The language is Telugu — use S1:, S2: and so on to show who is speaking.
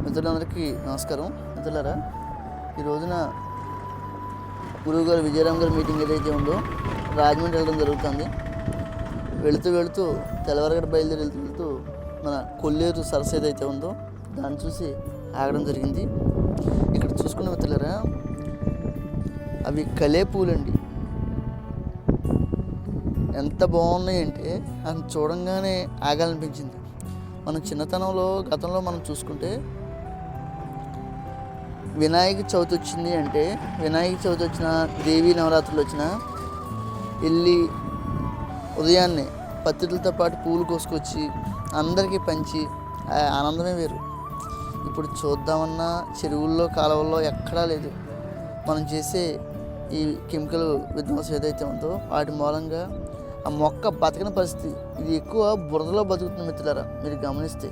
S1: మిత్రులందరికీ నమస్కారం. మిత్రులారా, ఈ రోజున గురువుగారు విజయరామ్ గారి మీటింగ్ ఏదైతే ఉందో రాజమండ్రి వెళ్ళడం జరుగుతుంది. వెళుతూ తెల్లవారగడ బయలుదేరి వెళ్తూ మన కొల్లేరు సరస్సు ఏదైతే ఉందో దాన్ని చూసి ఆగడం జరిగింది. ఇక్కడ చూసుకున్న మిత్రులారా, అవి కలే పూలండి. ఎంత బాగున్నాయంటే అది చూడంగానే ఆగాలనిపించింది. మనం చిన్నతనంలో గతంలో మనం చూసుకుంటే వినాయక చవితి వచ్చింది అంటే, వినాయక చవితి వచ్చిన, దేవీ నవరాత్రులు వచ్చిన వెళ్ళి ఉదయాన్నే పత్రికలతో పాటు పూలు కోసుకొచ్చి అందరికీ పంచి ఆనందమే వేరు. ఇప్పుడు చూద్దామన్నా చెరువుల్లో కాలువల్లో ఎక్కడా లేదు. మనం చేసే ఈ కెమికల్ విధ్వంసం ఏదైతే ఉందో వాటి మూలంగా ఆ మొక్క బతకని పరిస్థితి. ఇది ఎక్కువ బురదలో బతుకుతుంది మిత్రులారా, మీరు గమనిస్తే.